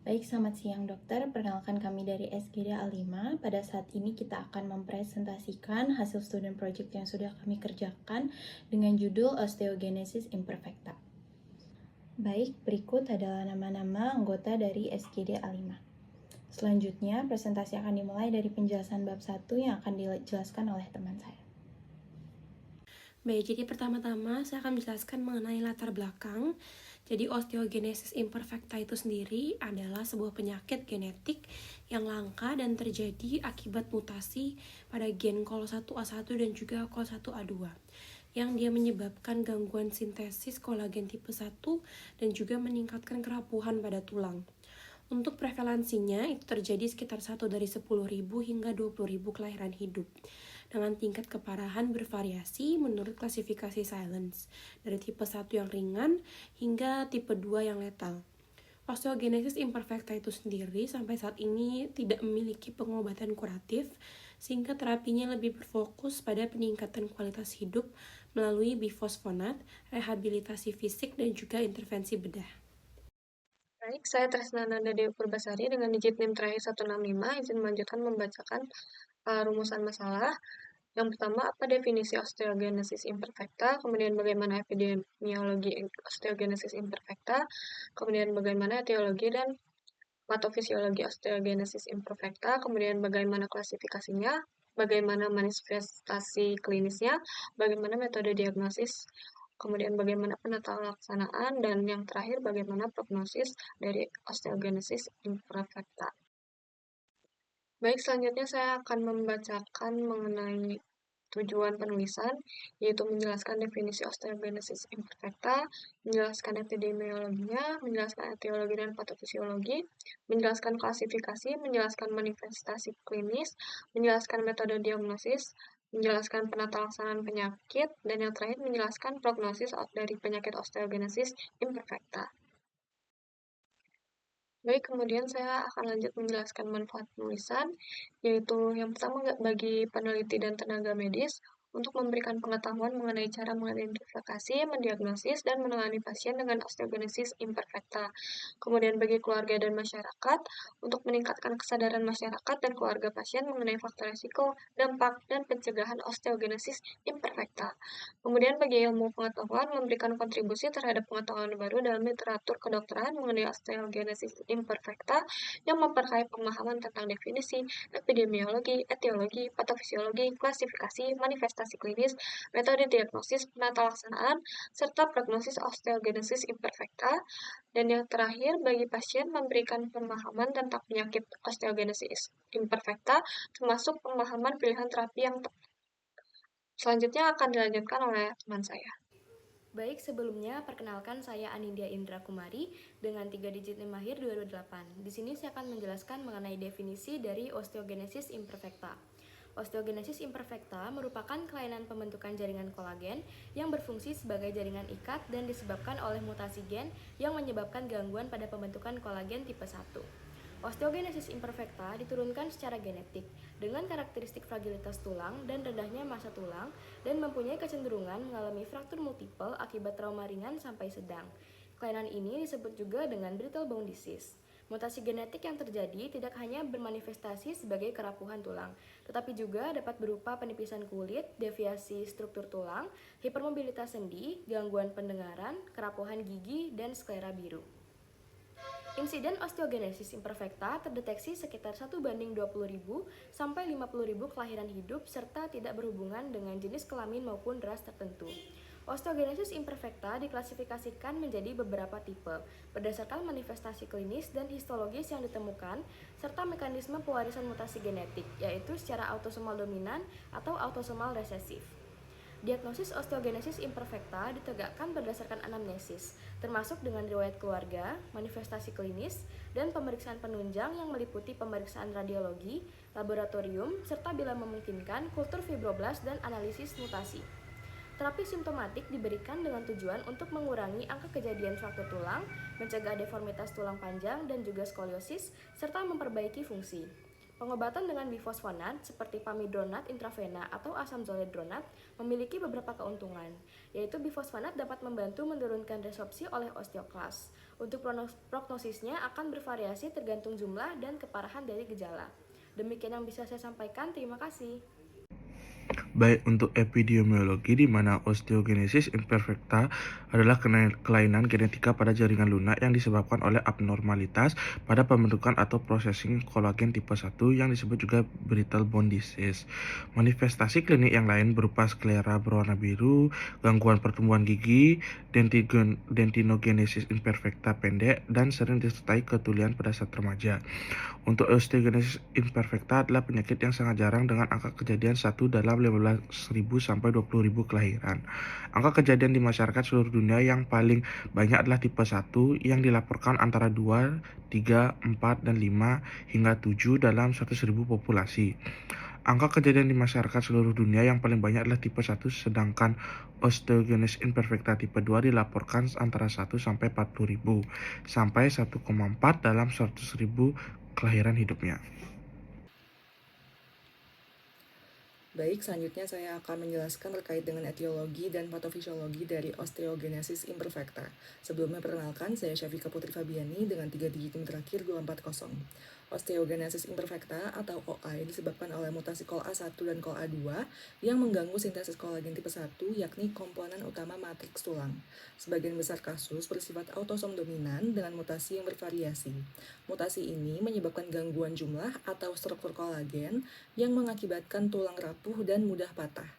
Baik, selamat siang dokter. Perkenalkan kami dari SGD A5. Pada saat ini kita akan mempresentasikan hasil student project yang sudah kami kerjakan dengan judul Osteogenesis Imperfecta. Baik, berikut adalah nama-nama anggota dari SGD A5. Selanjutnya, presentasi akan dimulai dari penjelasan bab 1 yang akan dijelaskan oleh teman saya. Baik, jadi pertama-tama saya akan menjelaskan mengenai latar belakang. Jadi osteogenesis imperfecta itu sendiri adalah sebuah penyakit genetik yang langka dan terjadi akibat mutasi pada gen COL1A1 dan juga COL1A2 yang dia menyebabkan gangguan sintesis kolagen tipe 1 dan juga meningkatkan kerapuhan pada tulang. Untuk prevalensinya itu terjadi sekitar 1 dari 10.000 hingga 20.000 kelahiran hidup, dengan tingkat keparahan bervariasi menurut klasifikasi Silence, dari tipe 1 yang ringan hingga tipe 2 yang letal. Osteogenesis imperfecta itu sendiri sampai saat ini tidak memiliki pengobatan kuratif, sehingga terapinya lebih berfokus pada peningkatan kualitas hidup melalui bifosfonat, rehabilitasi fisik, dan juga intervensi bedah. Baik, saya Tresnananda Dewi Purbasari dengan digit NIM terakhir 165, izin melanjutkan membacakan rumusan masalah. Yang pertama, apa definisi osteogenesis imperfecta, kemudian bagaimana epidemiologi osteogenesis imperfecta, kemudian bagaimana etiologi dan patofisiologi osteogenesis imperfecta, kemudian bagaimana klasifikasinya, bagaimana manifestasi klinisnya, bagaimana metode diagnosis, kemudian bagaimana penatalaksanaan, dan yang terakhir bagaimana prognosis dari osteogenesis imperfecta. Baik, selanjutnya saya akan membacakan mengenai tujuan penulisan, yaitu menjelaskan definisi osteogenesis imperfecta, menjelaskan epidemiologinya, menjelaskan etiologi dan patofisiologi, menjelaskan klasifikasi, menjelaskan manifestasi klinis, menjelaskan metode diagnosis, menjelaskan penata laksanaan penyakit, dan yang terakhir menjelaskan prognosis dari penyakit osteogenesis imperfecta. Baik, kemudian saya akan lanjut menjelaskan manfaat penulisan, yaitu yang pertama bagi peneliti dan tenaga medis untuk memberikan pengetahuan mengenai cara mengidentifikasi, mendiagnosis, dan menangani pasien dengan osteogenesis imperfecta. Kemudian bagi keluarga dan masyarakat untuk meningkatkan kesadaran masyarakat dan keluarga pasien mengenai faktor risiko, dampak, dan pencegahan osteogenesis imperfecta. Kemudian bagi ilmu pengetahuan memberikan kontribusi terhadap pengetahuan baru dalam literatur kedokteran mengenai osteogenesis imperfecta yang memperkaya pemahaman tentang definisi, epidemiologi, etiologi, patofisiologi, klasifikasi, manifestasi klinis, metode diagnosis, penata laksanaan, serta prognosis osteogenesis imperfecta. Dan yang terakhir, bagi pasien memberikan pemahaman tentang penyakit osteogenesis imperfecta, termasuk pemahaman pilihan terapi yang tepat. Selanjutnya akan dilanjutkan oleh teman saya. Baik, sebelumnya perkenalkan saya Anindya Indra Kumari dengan 3 digit NIM mahir 228. Di sini saya akan menjelaskan mengenai definisi dari osteogenesis imperfecta. Osteogenesis imperfecta merupakan kelainan pembentukan jaringan kolagen yang berfungsi sebagai jaringan ikat dan disebabkan oleh mutasi gen yang menyebabkan gangguan pada pembentukan kolagen tipe 1. Osteogenesis imperfecta diturunkan secara genetik dengan karakteristik fragilitas tulang dan rendahnya massa tulang dan mempunyai kecenderungan mengalami fraktur multiple akibat trauma ringan sampai sedang. Kelainan ini disebut juga dengan brittle bone disease. Mutasi genetik yang terjadi tidak hanya bermanifestasi sebagai kerapuhan tulang, tetapi juga dapat berupa penipisan kulit, deviasi struktur tulang, hipermobilitas sendi, gangguan pendengaran, kerapuhan gigi, dan sklera biru. Insiden osteogenesis imperfecta terdeteksi sekitar 1:20.000 sampai 50.000 kelahiran hidup serta tidak berhubungan dengan jenis kelamin maupun ras tertentu. Osteogenesis imperfecta diklasifikasikan menjadi beberapa tipe berdasarkan manifestasi klinis dan histologis yang ditemukan serta mekanisme pewarisan mutasi genetik, yaitu secara autosomal dominan atau autosomal resesif. Diagnosis osteogenesis imperfecta ditegakkan berdasarkan anamnesis, termasuk dengan riwayat keluarga, manifestasi klinis, dan pemeriksaan penunjang yang meliputi pemeriksaan radiologi, laboratorium, serta bila memungkinkan kultur fibroblast dan analisis mutasi. Terapi simptomatik diberikan dengan tujuan untuk mengurangi angka kejadian fraktur tulang, mencegah deformitas tulang panjang dan juga skoliosis, serta memperbaiki fungsi. Pengobatan dengan bifosfonat seperti pamidronat intravena atau asam zoledronat memiliki beberapa keuntungan, yaitu bifosfonat dapat membantu menurunkan resorpsi oleh osteoklas. Untuk prognosisnya akan bervariasi tergantung jumlah dan keparahan dari gejala. Demikian yang bisa saya sampaikan, terima kasih. Baik untuk epidemiologi, di mana osteogenesis imperfecta adalah kelainan genetika pada jaringan lunak yang disebabkan oleh abnormalitas pada pembentukan atau processing kolagen tipe 1 yang disebut juga brittle bone disease. Manifestasi klinik yang lain berupa sklera berwarna biru, gangguan pertumbuhan gigi, dentinogenesis imperfecta pendek, dan sering disertai ketulian pada saat remaja. Untuk osteogenesis imperfecta adalah penyakit yang sangat jarang dengan angka kejadian 1 dalam 15.000 sampai 20.000 kelahiran. Angka kejadian di masyarakat seluruh dunia yang paling banyak adalah tipe 1 yang dilaporkan antara 2, 3, 4, dan 5 hingga 7 dalam 100.000 populasi. Angka kejadian di masyarakat seluruh dunia yang paling banyak adalah tipe 1, sedangkan osteogenesis imperfecta tipe 2 dilaporkan antara 1 sampai 40.000 sampai 1,4 dalam 100.000 kelahiran hidupnya. Baik, selanjutnya saya akan menjelaskan terkait dengan etiologi dan patofisiologi dari osteogenesis imperfecta. Sebelumnya perkenalkan, saya Syafika Putri Fabiani dengan 3 digit NIM terakhir 240. Osteogenesis imperfecta atau OI disebabkan oleh mutasi CoLA1 dan CoLA2 yang mengganggu sintesis kolagen tipe 1, yakni komponen utama matriks tulang. Sebagian besar kasus bersifat autosom dominan dengan mutasi yang bervariasi. Mutasi ini menyebabkan gangguan jumlah atau struktur kolagen yang mengakibatkan tulang rapuh dan mudah patah.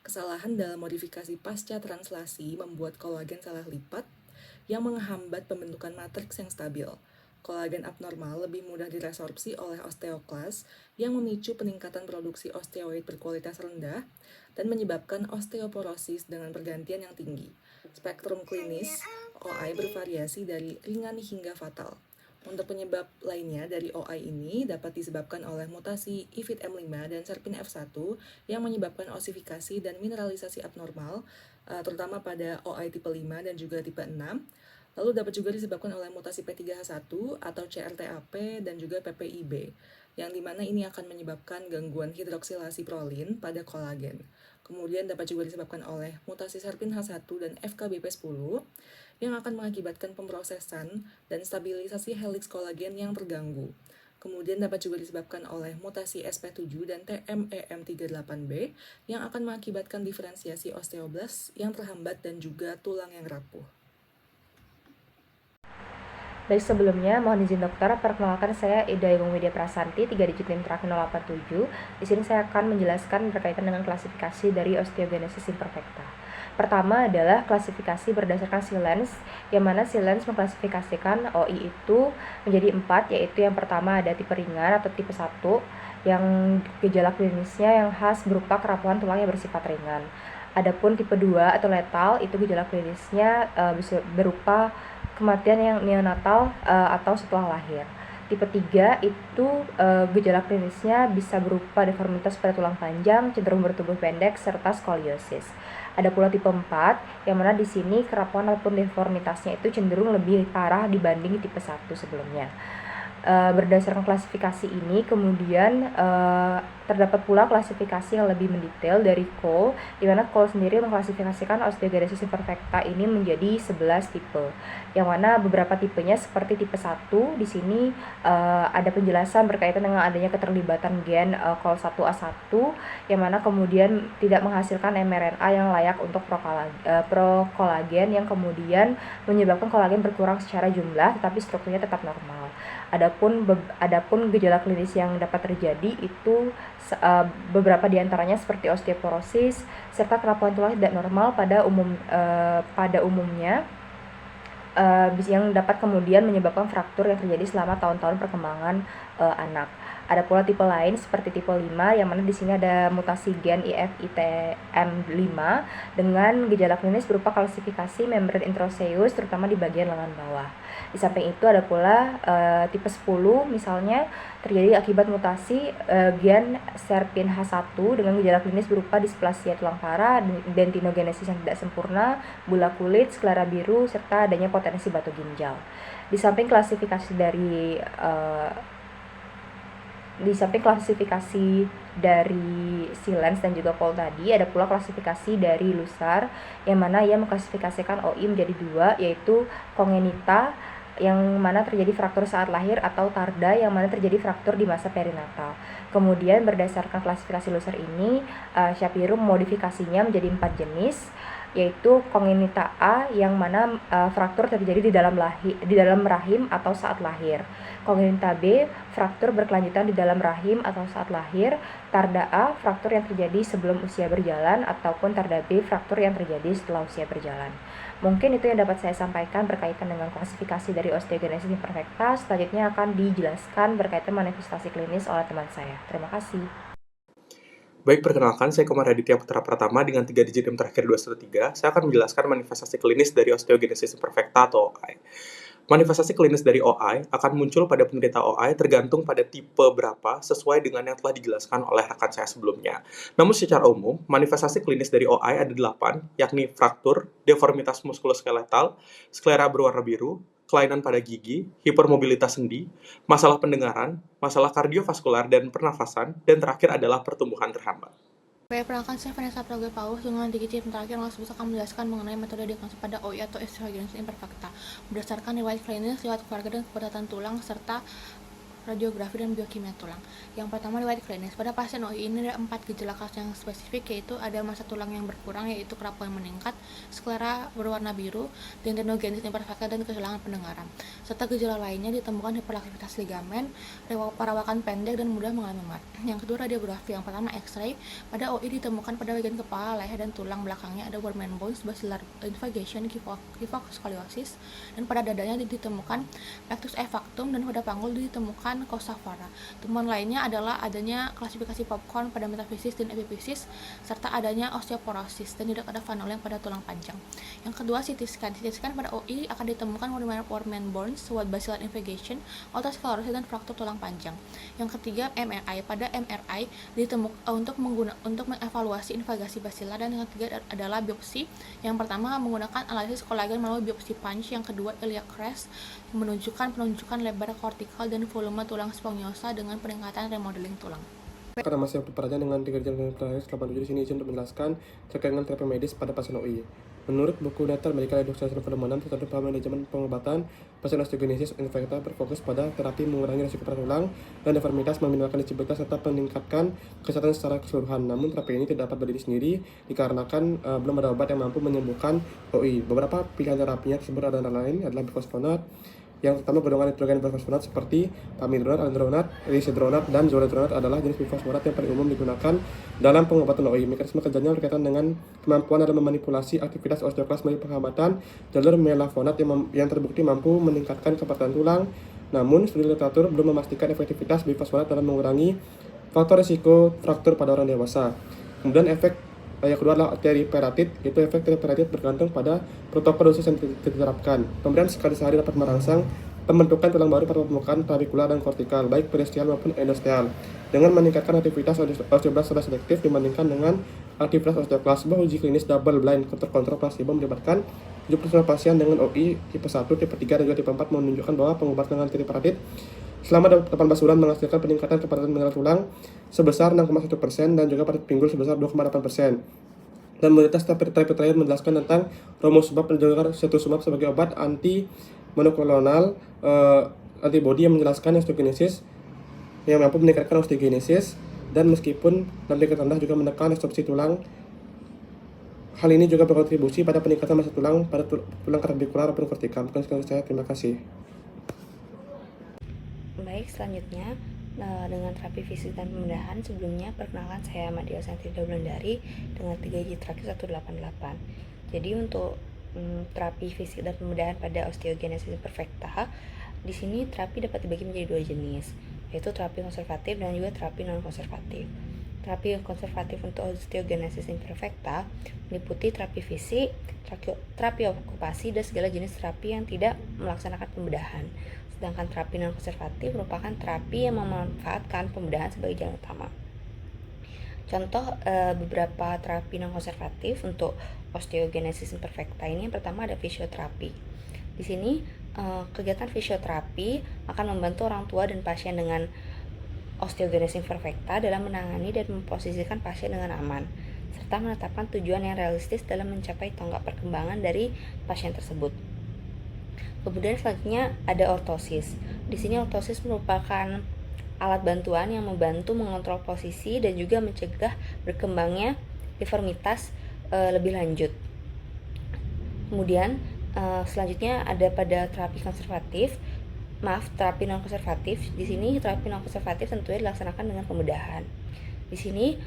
Kesalahan dalam modifikasi pasca translasi membuat kolagen salah lipat yang menghambat pembentukan matriks yang stabil. Kolagen abnormal lebih mudah diresorpsi oleh osteoklas yang memicu peningkatan produksi osteoid berkualitas rendah dan menyebabkan osteoporosis dengan pergantian yang tinggi. Spektrum klinis OI bervariasi dari ringan hingga fatal. Untuk penyebab lainnya dari OI ini dapat disebabkan oleh mutasi IFID M5 dan SERPIN F1 yang menyebabkan osifikasi dan mineralisasi abnormal, terutama pada OI tipe 5 dan juga tipe 6. Lalu dapat juga disebabkan oleh mutasi P3H1 atau CRTAP dan juga PPIB, yang dimana ini akan menyebabkan gangguan hidroksilasi prolin pada kolagen. Kemudian dapat juga disebabkan oleh mutasi SERPIN H1 dan FKBP10, yang akan mengakibatkan pemrosesan dan stabilisasi heliks kolagen yang terganggu. Kemudian dapat juga disebabkan oleh mutasi SP7 dan TMEM38B, yang akan mengakibatkan diferensiasi osteoblas yang terhambat dan juga tulang yang rapuh. Baik, sebelumnya mohon izin dokter, perkenalkan saya Ida Igung Widya Prasanti, 3 digit NIM terakhir 087. Di sini saya akan menjelaskan berkaitan dengan klasifikasi dari osteogenesis imperfecta. Pertama adalah klasifikasi berdasarkan Silence, yang mana Silence mengklasifikasikan OI itu menjadi 4, yaitu yang pertama ada tipe ringan atau tipe 1, yang gejala klinisnya yang khas berupa kerapuhan tulang yang bersifat ringan. Adapun tipe 2 atau letal, itu gejala klinisnya bisa berupa kematian yang neonatal atau setelah lahir. Tipe 3 itu gejala klinisnya bisa berupa deformitas pada tulang panjang, cenderung bertubuh pendek, serta skoliosis. Ada pula tipe 4, yang mana di sini kerapuhan ataupun deformitasnya itu cenderung lebih parah dibanding tipe 1 sebelumnya. Berdasarkan klasifikasi ini, kemudian terdapat pula klasifikasi yang lebih mendetail dari Cole, di mana Cole sendiri mengklasifikasikan osteogenesis imperfecta ini menjadi 11 tipe, yang mana beberapa tipenya seperti tipe 1, di sini ada penjelasan berkaitan dengan adanya keterlibatan gen COL1A1, yang mana kemudian tidak menghasilkan mRNA yang layak untuk prokolagen, yang kemudian menyebabkan kolagen berkurang secara jumlah, tetapi strukturnya tetap normal. Adapun gejala klinis yang dapat terjadi itu beberapa diantaranya seperti osteoporosis serta kerapuhan tulang tidak normal pada umumnya, yang dapat kemudian menyebabkan fraktur yang terjadi selama tahun-tahun perkembangan anak. Ada pula tipe lain seperti tipe 5, yang mana di sini ada mutasi gen IFITM5 dengan gejala klinis berupa kalsifikasi membran intraosseus terutama di bagian lengan bawah. Di samping itu ada pula tipe 10 misalnya terjadi akibat mutasi gen SERPIN H1 dengan gejala klinis berupa displasia tulang parah, dentinogenesis yang tidak sempurna, bula kulit, sklera biru, serta adanya potensi batu ginjal. Di samping klasifikasi dari Di samping klasifikasi dari Silence dan juga Cole tadi, ada pula klasifikasi dari Lusar yang mana ia mengklasifikasikan OI menjadi dua, yaitu kongenita yang mana terjadi fraktur saat lahir atau tarda yang mana terjadi fraktur di masa perinatal. Kemudian berdasarkan klasifikasi Lusar ini, Shapiro memodifikasinya menjadi 4 jenis, yaitu kongenita A yang mana fraktur terjadi di dalam rahim atau saat lahir. Kongenita B, fraktur berkelanjutan di dalam rahim atau saat lahir. Tarda A, fraktur yang terjadi sebelum usia berjalan, ataupun tarda B, fraktur yang terjadi setelah usia berjalan. Mungkin itu yang dapat saya sampaikan berkaitan dengan klasifikasi dari osteogenesis imperfecta. Selanjutnya akan dijelaskan berkaitan manifestasi klinis oleh teman saya. Terima kasih. Baik, perkenalkan, saya Komar Aditya Putra Pratama dengan 3 digit NIM terakhir 213. Saya akan menjelaskan manifestasi klinis dari osteogenesis imperfecta atau OI. Manifestasi klinis dari OI akan muncul pada penderita OI tergantung pada tipe berapa sesuai dengan yang telah dijelaskan oleh rekan saya sebelumnya. Namun secara umum, manifestasi klinis dari OI ada 8, yakni fraktur, deformitas muskuloskeletal, sklera berwarna biru, kelainan pada gigi, hipermobilitas sendi, masalah pendengaran, masalah kardiovaskular dan pernafasan, dan terakhir adalah pertumbuhan terhambat. Oke, perkenalkan saya Vanessa Praga Paulus dengan digit terakhir langsung akan menjelaskan mengenai metode diagnosis pada OI atau osteogenesis imperfecta berdasarkan riwayat klinis, riwayat keluarga dan kepadatan tulang serta radiografi dan biokimia tulang. Yang pertama, riwayat klinis. Pada pasien OI ini ada 4 gejala khas yang spesifik, yaitu ada massa tulang yang berkurang, yaitu kerapuhan meningkat, sklera berwarna biru, tendinogenesis imperfecta, dan kehilangan pendengaran. Serta gejala lainnya ditemukan hiperaktivitas ligamen, perawakan pendek, dan mudah mengalami mat. Yang kedua, radiografi. Yang pertama, X-ray. Pada OI ditemukan pada bagian kepala, leher, dan tulang belakangnya ada Worman bones, basilar invasion, kyphoscoliosis, dan pada dadanya ditemukan rectus effectum, dan pada panggul ditemukan Coxa-vara. Temuan lainnya adalah adanya klasifikasi popcorn pada metafisis dan epifisis, serta adanya osteoporosis dan tidak ada fanoleng pada tulang panjang. Yang kedua, CT scan. CT scan pada OI akan ditemukan Worman bones, basilar invasion, otosclerosis, dan fraktur tulang panjang. Yang ketiga, MRI. Pada MRI untuk mengevaluasi invagasi basilar, dan yang ketiga adalah biopsi. Yang pertama menggunakan analisis kolagen melalui biopsi punch. Yang kedua, iliac crest menunjukkan penunjukan lebar kortikal dan volume tulang spongiosa dengan peningkatan remodeling tulang. Karena masih waktu pertanyaan dengan 3 digit terakhir 87 di sini izin untuk menjelaskan terkait dengan terapi medis pada pasien OI. Menurut buku Nature Medical Education Volume 6, tertentu pada manajemen pengobatan pasien osteogenesis imperfecta berfokus pada terapi mengurangi risiko patah tulang dan deformitas, meminimalkan disabilitas serta meningkatkan kesehatan secara keseluruhan. Namun terapi ini tidak dapat berdiri sendiri dikarenakan belum ada obat yang mampu menyembuhkan OI. Beberapa pilihan terapinya tersebut antara lain adalah bifosfonat, yang pertama golongan nitrogen bifosfonat seperti pamidronat, alendronat, risedronat, dan zoledronat adalah jenis bifosfonat yang paling umum digunakan dalam pengobatan OI. Mekanisme kerjanya berkaitan dengan kemampuan dalam memanipulasi aktivitas osteoklas melalui penghambatan jalur melafonat yang terbukti mampu meningkatkan kepatuhan tulang. Namun, studi literatur belum memastikan efektivitas bifosfonat dalam mengurangi faktor risiko fraktur pada orang dewasa. Kemudian efek yang kedua adalah teriparatid, yaitu efek teriparatid bergantung pada protokol dosis yang diterapkan. Pemberian sekali sehari dapat merangsang pembentukan tulang baru pada permukaan clavikular dan kortikal, baik periosteal maupun endosteal, dengan meningkatkan aktivitas osteoblast secara selektif dibandingkan dengan aktivitas osteoklas. Sebuah uji klinis double blind terkontrol placebo melibatkan 70% pasien dengan OI tipe 1, tipe 3, dan juga tipe 4 menunjukkan bahwa pengobatan dengan teriparatid selama 18 bulan menghasilkan peningkatan kepadatan mineral tulang sebesar 6,1% dan juga pada pinggul sebesar 2,8%. Dan mayoritas terapi terakhir menjelaskan tentang romosumab dan juga cetuximab sebagai obat anti monoklonal antibody yang menjelaskan osteogenesis yang mampu meningkatkan osteogenesis, dan meskipun dalam tingkat rendah juga menekan absorpsi tulang. Hal ini juga berkontribusi pada peningkatan massa tulang pada tulang klavikular maupun kortikal. Terima kasih. Baik, selanjutnya dengan terapi fisik dan pembedahan. Sebelumnya perkenalkan saya Madia Santida Wulandari dengan 3 digit terakhir 188. Jadi untuk terapi fisik dan pembedahan pada osteogenesis imperfecta, di sini terapi dapat dibagi menjadi 2 jenis, yaitu terapi konservatif dan juga terapi non konservatif. Terapi konservatif untuk osteogenesis imperfecta meliputi terapi fisik, terapi okupasi, dan segala jenis terapi yang tidak melaksanakan pembedahan. Sedangkan terapi non konservatif merupakan terapi yang memanfaatkan pembedahan sebagai jalan utama. Contoh beberapa terapi non konservatif untuk osteogenesis imperfecta ini, yang pertama ada fisioterapi. Di sini kegiatan fisioterapi akan membantu orang tua dan pasien dengan osteogenesis imperfecta dalam menangani dan memposisikan pasien dengan aman, serta menetapkan tujuan yang realistis dalam mencapai tonggak perkembangan dari pasien tersebut. Kemudian selanjutnya ada ortosis. Di sini ortosis merupakan alat bantuan yang membantu mengontrol posisi dan juga mencegah berkembangnya deformitas lebih lanjut. Kemudian selanjutnya ada pada terapi non konservatif. Di sini terapi non konservatif tentunya dilaksanakan dengan pembedahan. Di sini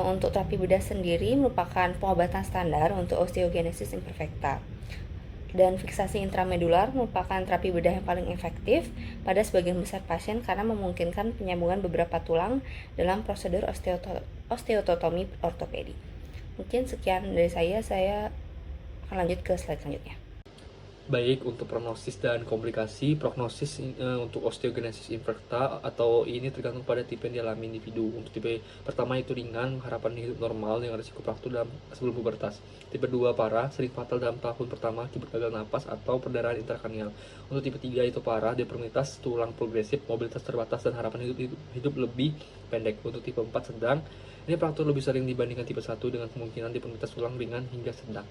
untuk terapi bedah sendiri merupakan pengobatan standar untuk osteogenesis imperfecta. Dan fiksasi intramedular merupakan terapi bedah yang paling efektif pada sebagian besar pasien karena memungkinkan penyambungan beberapa tulang dalam prosedur osteotomi ortopedi. Mungkin sekian dari saya akan lanjut ke slide selanjutnya. Baik, untuk prognosis dan komplikasi, prognosis untuk osteogenesis imperfecta atau ini tergantung pada tipe yang dialami individu. Untuk tipe pertama itu ringan, harapan hidup normal dengan risiko fraktur sebelum pubertas. Tipe 2 parah, sering fatal dalam tahun pertama akibat gagal napas atau perdarahan intrakranial. Untuk tipe 3 itu parah, deformitas tulang progresif, mobilitas terbatas, dan harapan hidup lebih pendek. Untuk tipe 4 sedang, ini fraktur lebih sering dibandingkan tipe 1 dengan kemungkinan deformitas tulang ringan hingga sedang.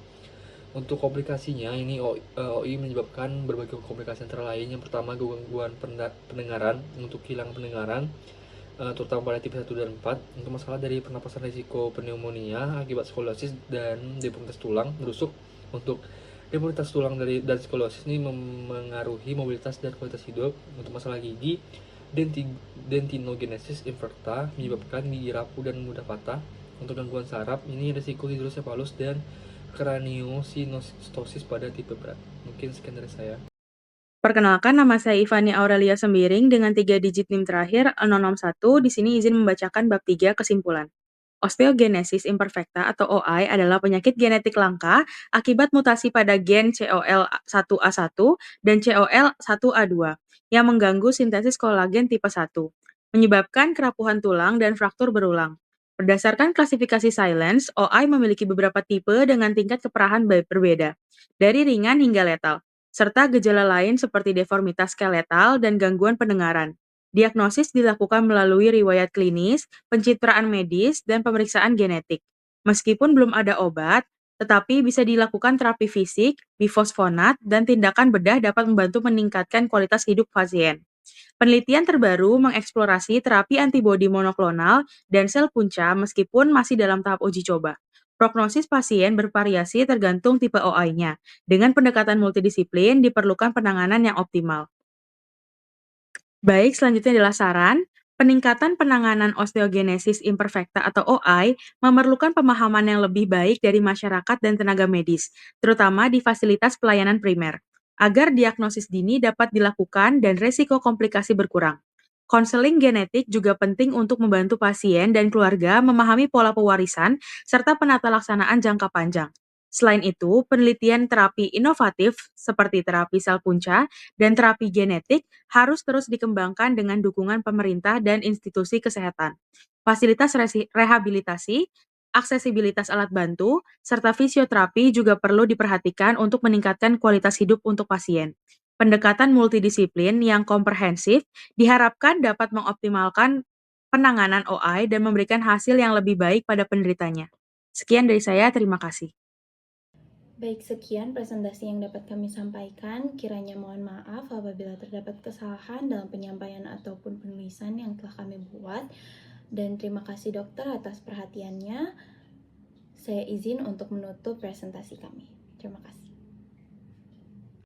Untuk komplikasinya, ini OI menyebabkan berbagai komplikasi antara lain. Yang pertama, gangguan pendengaran, untuk hilang pendengaran, terutama pada tipe 1 dan 4. Untuk masalah dari pernapasan, risiko pneumonia akibat skoliosis dan deformitas tulang rusuk. Untuk deformitas tulang dan skoliosis ini memengaruhi mobilitas dan kualitas hidup. Untuk masalah gigi, dentinogenesis imperfecta menyebabkan gigi rapuh dan mudah patah. Untuk gangguan saraf, ini risiko hidrosefalus dan kraniosinostosis pada tipe berat. Mungkin sekian dari saya. Perkenalkan, nama saya Ivani Aurelia Sembiring dengan 3 digit NIM terakhir 061. Di sini izin membacakan bab 3 kesimpulan. Osteogenesis imperfecta atau OI adalah penyakit genetik langka akibat mutasi pada gen COL1A1 dan COL1A2 yang mengganggu sintesis kolagen tipe 1, menyebabkan kerapuhan tulang dan fraktur berulang. Berdasarkan klasifikasi Silence, OI memiliki beberapa tipe dengan tingkat keparahan berbeda, dari ringan hingga letal, serta gejala lain seperti deformitas skeletal dan gangguan pendengaran. Diagnosis dilakukan melalui riwayat klinis, pencitraan medis, dan pemeriksaan genetik. Meskipun belum ada obat, tetapi bisa dilakukan terapi fisik, bifosfonat, dan tindakan bedah dapat membantu meningkatkan kualitas hidup pasien. Penelitian terbaru mengeksplorasi terapi antibodi monoklonal dan sel punca meskipun masih dalam tahap uji coba. Prognosis pasien bervariasi tergantung tipe OI-nya. Dengan pendekatan multidisiplin, diperlukan penanganan yang optimal. Baik, selanjutnya adalah saran. Peningkatan penanganan osteogenesis imperfecta atau OI memerlukan pemahaman yang lebih baik dari masyarakat dan tenaga medis, terutama di fasilitas pelayanan primer, agar diagnosis dini dapat dilakukan dan resiko komplikasi berkurang. Konseling genetik juga penting untuk membantu pasien dan keluarga memahami pola pewarisan serta penata laksanaan jangka panjang. Selain itu, penelitian terapi inovatif seperti terapi sel punca dan terapi genetik harus terus dikembangkan dengan dukungan pemerintah dan institusi kesehatan. Fasilitas rehabilitasi, aksesibilitas alat bantu, serta fisioterapi juga perlu diperhatikan untuk meningkatkan kualitas hidup untuk pasien. Pendekatan multidisiplin yang komprehensif diharapkan dapat mengoptimalkan penanganan OI dan memberikan hasil yang lebih baik pada penderitanya. Sekian dari saya, terima kasih. Baik, sekian presentasi yang dapat kami sampaikan. Kiranya mohon maaf apabila terdapat kesalahan dalam penyampaian ataupun penulisan yang telah kami buat. Dan terima kasih dokter atas perhatiannya. Saya izin untuk menutup presentasi kami. Terima kasih.